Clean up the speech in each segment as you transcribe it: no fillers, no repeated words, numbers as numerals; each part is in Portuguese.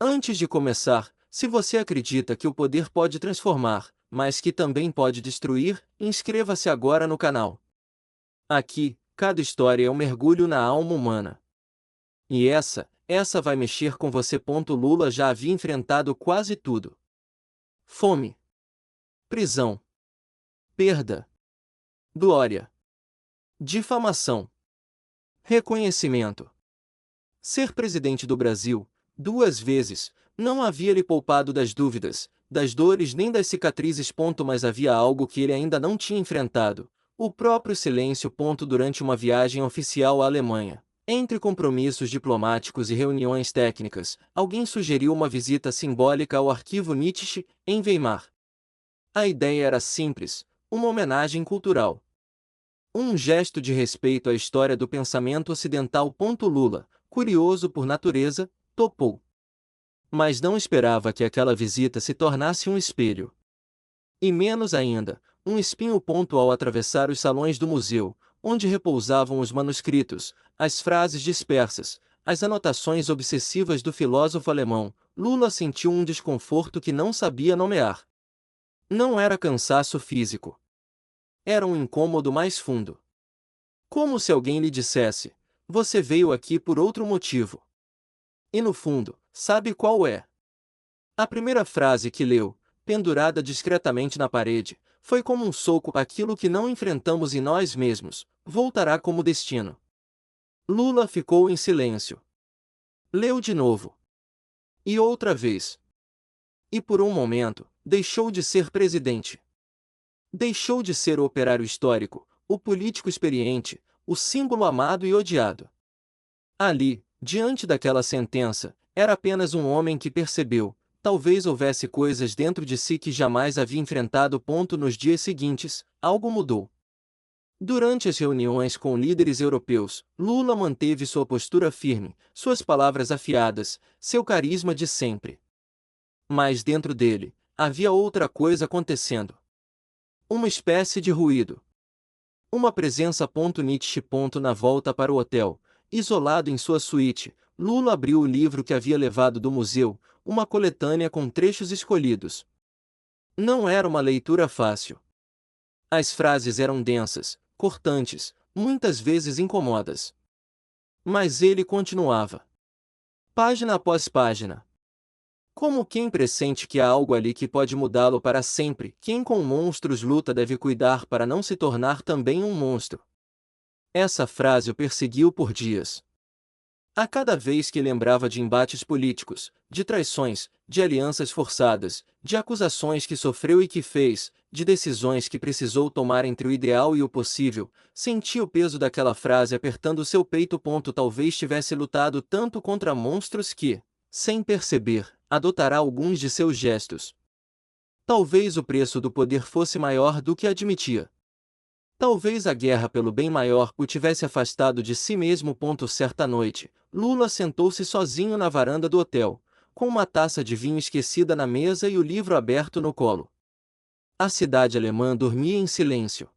Antes de começar, se você acredita que o poder pode transformar, mas que também pode destruir, inscreva-se agora no canal. Aqui, cada história é um mergulho na alma humana. E essa vai mexer com você. Lula já havia enfrentado quase tudo: fome, prisão, perda, glória, difamação, reconhecimento. Ser presidente do Brasil, 2 vezes, não havia lhe poupado das dúvidas, das dores nem das cicatrizes. Mas havia algo que ele ainda não tinha enfrentado: o próprio silêncio. Durante uma viagem oficial à Alemanha, entre compromissos diplomáticos e reuniões técnicas, alguém sugeriu uma visita simbólica ao arquivo Nietzsche, em Weimar. A ideia era simples: uma homenagem cultural. Um gesto de respeito à história do pensamento ocidental. Lula, curioso por natureza, topou. Mas não esperava que aquela visita se tornasse um espelho. E menos ainda, um espinho. Ao atravessar os salões do museu, onde repousavam os manuscritos, as frases dispersas, as anotações obsessivas do filósofo alemão, Lula sentiu um desconforto que não sabia nomear. Não era cansaço físico. Era um incômodo mais fundo. Como se alguém lhe dissesse: você veio aqui por outro motivo. E no fundo, sabe qual é? A primeira frase que leu, pendurada discretamente na parede, foi como um soco: aquilo que não enfrentamos em nós mesmos, voltará como destino. Lula ficou em silêncio. Leu de novo. E outra vez. E por um momento, deixou de ser presidente. Deixou de ser o operário histórico, o político experiente, o símbolo amado e odiado. Ali, diante daquela sentença, era apenas um homem que percebeu: talvez houvesse coisas dentro de si que jamais havia enfrentado. Nos dias seguintes, algo mudou. Durante as reuniões com líderes europeus, Lula manteve sua postura firme, suas palavras afiadas, seu carisma de sempre. Mas dentro dele, havia outra coisa acontecendo. Uma espécie de ruído. Uma presença. Nietzsche. Na volta para o hotel, isolado em sua suíte, Lula abriu o livro que havia levado do museu, uma coletânea com trechos escolhidos. Não era uma leitura fácil. As frases eram densas, cortantes, muitas vezes incômodas. Mas ele continuava. Página após página. Como quem pressente que há algo ali que pode mudá-lo para sempre. Quem com monstros luta deve cuidar para não se tornar também um monstro. Essa frase o perseguiu por dias. A cada vez que lembrava de embates políticos, de traições, de alianças forçadas, de acusações que sofreu e que fez, de decisões que precisou tomar entre o ideal e o possível, sentia o peso daquela frase apertando seu peito. Talvez tivesse lutado tanto contra monstros que, sem perceber, adotará alguns de seus gestos. Talvez o preço do poder fosse maior do que admitia. Talvez a guerra pelo bem maior o tivesse afastado de si mesmo. Certa noite, Lula sentou-se sozinho na varanda do hotel, com uma taça de vinho esquecida na mesa e o livro aberto no colo. A cidade alemã dormia em silêncio.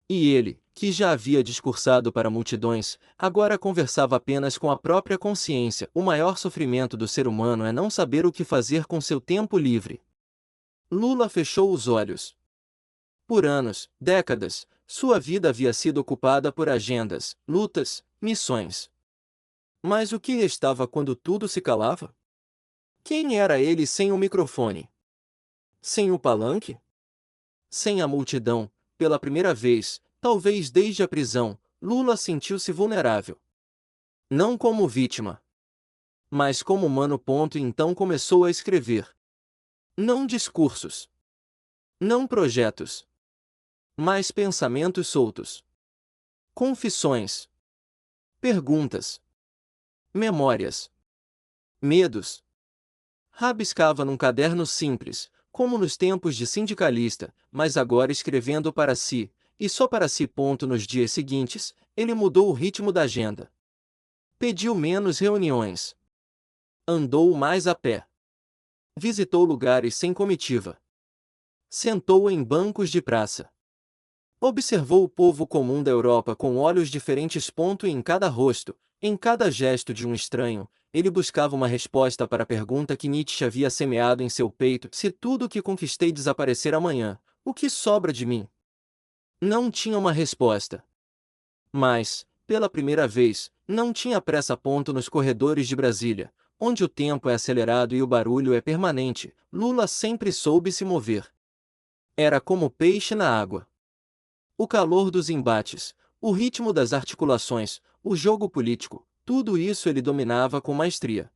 E ele, que já havia discursado para multidões, agora conversava apenas com a própria consciência. O maior sofrimento do ser humano é não saber o que fazer com seu tempo livre. Lula fechou os olhos. Por anos, décadas, sua vida havia sido ocupada por agendas, lutas, missões. Mas o que restava quando tudo se calava? Quem era ele sem o microfone? Sem o palanque? Sem a multidão? Pela primeira vez, talvez desde a prisão, Lula sentiu-se vulnerável. Não como vítima, mas como humano. E então começou a escrever. Não discursos. Não projetos. Mas pensamentos soltos. Confissões. Perguntas. Memórias. Medos. Rabiscava num caderno simples, como nos tempos de sindicalista, mas agora escrevendo para si, e só para si. Nos dias seguintes, ele mudou o ritmo da agenda. Pediu menos reuniões. Andou mais a pé. Visitou lugares sem comitiva. Sentou em bancos de praça. Observou o povo comum da Europa com olhos diferentes. E em cada rosto, em cada gesto de um estranho, ele buscava uma resposta para a pergunta que Nietzsche havia semeado em seu peito: se tudo o que conquistei desaparecer amanhã, o que sobra de mim? Não tinha uma resposta. Mas, pela primeira vez, não tinha pressa. Nos corredores de Brasília, onde o tempo é acelerado e o barulho é permanente, Lula sempre soube se mover. Era como peixe na água. O calor dos embates, o ritmo das articulações, o jogo político, tudo isso ele dominava com maestria.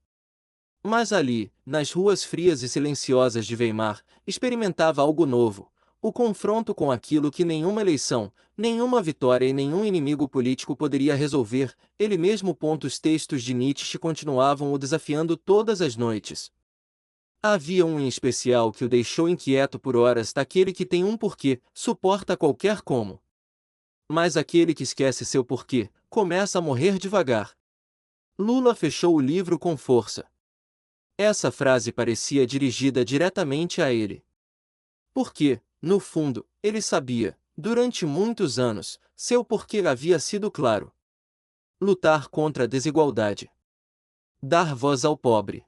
Mas ali, nas ruas frias e silenciosas de Weimar, experimentava algo novo: o confronto com aquilo que nenhuma eleição, nenhuma vitória e nenhum inimigo político poderia resolver. Ele mesmo. Os textos de Nietzsche continuavam o desafiando todas as noites. Havia um em especial que o deixou inquieto por horas: daquele que tem um porquê, suporta qualquer como. Mas aquele que esquece seu porquê, começa a morrer devagar. Lula fechou o livro com força. Essa frase parecia dirigida diretamente a ele. Porque, no fundo, ele sabia, durante muitos anos, seu porquê havia sido claro: lutar contra a desigualdade. Dar voz ao pobre.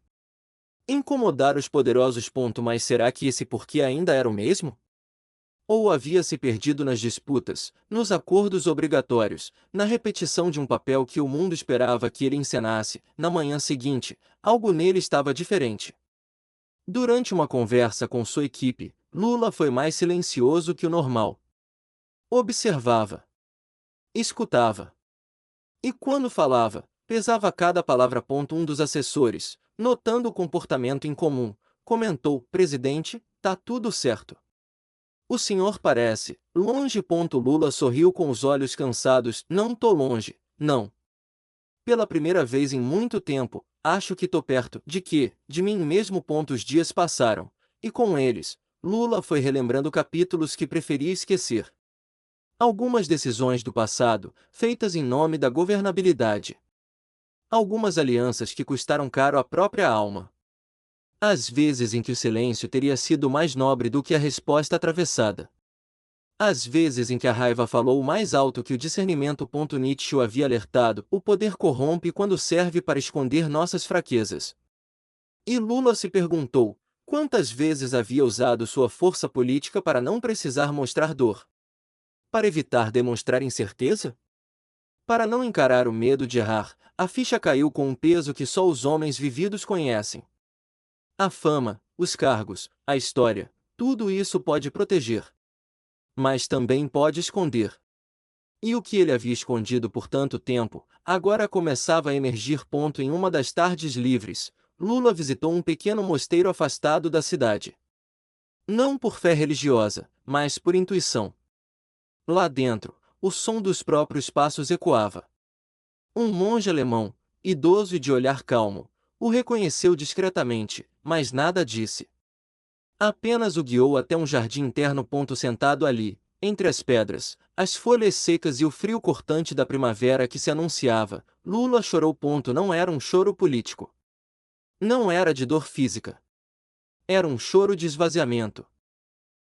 Incomodar os poderosos. Mas será que esse porquê ainda era o mesmo? Ou havia se perdido nas disputas, nos acordos obrigatórios, na repetição de um papel que o mundo esperava que ele encenasse? Na manhã seguinte, algo nele estava diferente. Durante uma conversa com sua equipe, Lula foi mais silencioso que o normal. Observava. Escutava. E quando falava, pesava cada palavra. Um dos assessores, notando o comportamento incomum, comentou: presidente, tá tudo certo. O senhor parece longe. Lula sorriu com os olhos cansados: não tô longe, não. Pela primeira vez em muito tempo, acho que tô perto. De quê? De mim mesmo. Os dias passaram, e com eles, Lula foi relembrando capítulos que preferia esquecer. Algumas decisões do passado, feitas em nome da governabilidade. Algumas alianças que custaram caro à própria alma. Às vezes em que o silêncio teria sido mais nobre do que a resposta atravessada. Às vezes em que a raiva falou mais alto que o discernimento. Nietzsche o havia alertado: o poder corrompe quando serve para esconder nossas fraquezas. E Lula se perguntou: quantas vezes havia usado sua força política para não precisar mostrar dor? Para evitar demonstrar incerteza? Para não encarar o medo de errar? A ficha caiu com um peso que só os homens vividos conhecem. A fama, os cargos, a história, tudo isso pode proteger. Mas também pode esconder. E o que ele havia escondido por tanto tempo, agora começava a emergir. Em uma das tardes livres, Lula visitou um pequeno mosteiro afastado da cidade. Não por fé religiosa, mas por intuição. Lá dentro, o som dos próprios passos ecoava. Um monge alemão, idoso e de olhar calmo, o reconheceu discretamente, mas nada disse. Apenas o guiou até um jardim interno. Sentado ali, entre as pedras, as folhas secas e o frio cortante da primavera que se anunciava, Lula chorou. Não era um choro político. Não era de dor física. Era um choro de esvaziamento.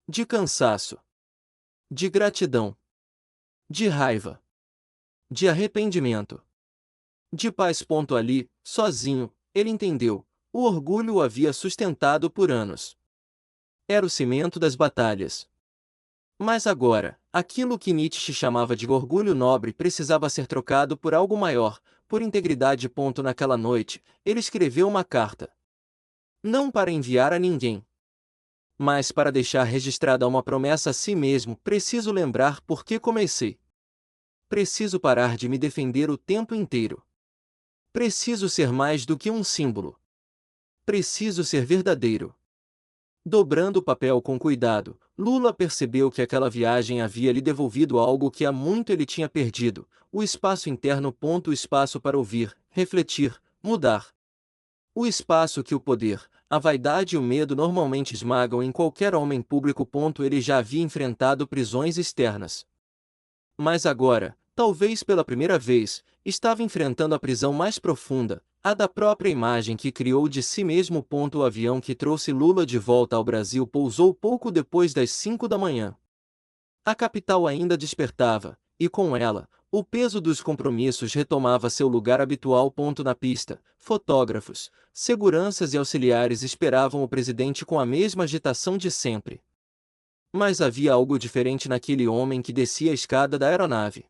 De cansaço. De gratidão. De raiva. De arrependimento. De paz. Ali, sozinho, ele entendeu: o orgulho o havia sustentado por anos. Era o cimento das batalhas. Mas agora, aquilo que Nietzsche chamava de orgulho nobre precisava ser trocado por algo maior, por integridade. Naquela noite, ele escreveu uma carta. Não para enviar a ninguém, mas para deixar registrada uma promessa a si mesmo: preciso lembrar por que comecei. Preciso parar de me defender o tempo inteiro. Preciso ser mais do que um símbolo. Preciso ser verdadeiro. Dobrando o papel com cuidado, Lula percebeu que aquela viagem havia lhe devolvido algo que há muito ele tinha perdido: o espaço interno. O espaço para ouvir, refletir, mudar. O espaço que o poder, a vaidade e o medo normalmente esmagam em qualquer homem público. Ele já havia enfrentado prisões externas. Mas agora, talvez pela primeira vez, estava enfrentando a prisão mais profunda, a da própria imagem que criou de si mesmo. O avião que trouxe Lula de volta ao Brasil pousou pouco depois das 5 da manhã. A capital ainda despertava, e com ela, O peso dos compromissos retomava seu lugar habitual. Na pista, fotógrafos, seguranças e auxiliares esperavam o presidente com a mesma agitação de sempre. Mas havia algo diferente naquele homem que descia a escada da aeronave.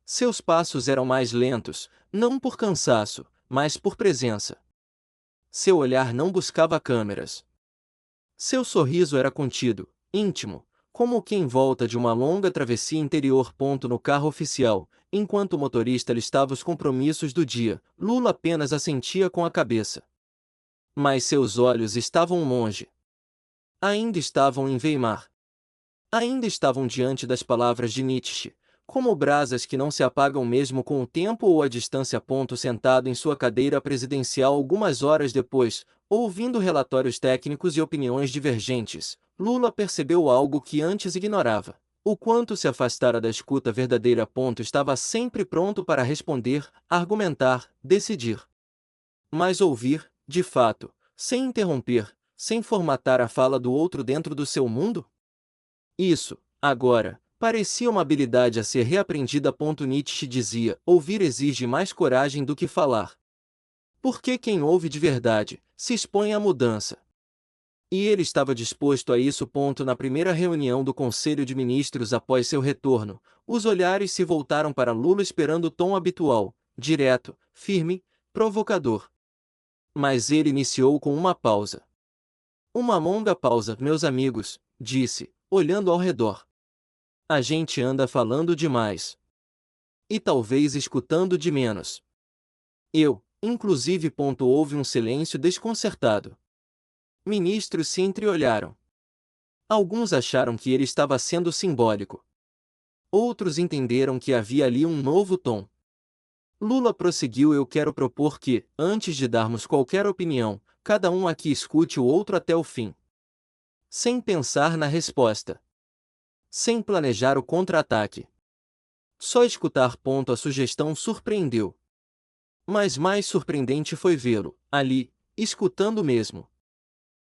Seus passos eram mais lentos, não por cansaço, mas por presença. Seu olhar não buscava câmeras. Seu sorriso era contido, íntimo, como quem volta de uma longa travessia interior. No carro oficial, enquanto o motorista listava os compromissos do dia, Lula apenas assentia com a cabeça. Mas seus olhos estavam longe. Ainda estavam em Weimar. Ainda estavam diante das palavras de Nietzsche, como brasas que não se apagam mesmo com o tempo ou a distância. Sentado em sua cadeira presidencial algumas horas depois, ouvindo relatórios técnicos e opiniões divergentes, Lula percebeu algo que antes ignorava: o quanto se afastara da escuta verdadeira. Estava sempre pronto para responder, argumentar, decidir. Mas ouvir, de fato, sem interromper, sem formatar a fala do outro dentro do seu mundo? Isso, agora, parecia uma habilidade a ser reaprendida. Nietzsche dizia: ouvir exige mais coragem do que falar. Porque quem ouve de verdade, se expõe à mudança. E ele estava disposto a isso. Na primeira reunião do Conselho de Ministros após seu retorno, os olhares se voltaram para Lula esperando o tom habitual, direto, firme, provocador. Mas ele iniciou com uma pausa. Uma longa pausa. Meus amigos, disse, olhando ao redor. A gente anda falando demais. E talvez escutando de menos. Eu, inclusive. Houve um silêncio desconcertado. Ministros se entreolharam. Alguns acharam que ele estava sendo simbólico. Outros entenderam que havia ali um novo tom. Lula prosseguiu: eu quero propor que, antes de darmos qualquer opinião, cada um aqui escute o outro até o fim. Sem pensar na resposta. Sem planejar o contra-ataque. Só escutar. A sugestão surpreendeu. Mas mais surpreendente foi vê-lo, ali, escutando mesmo.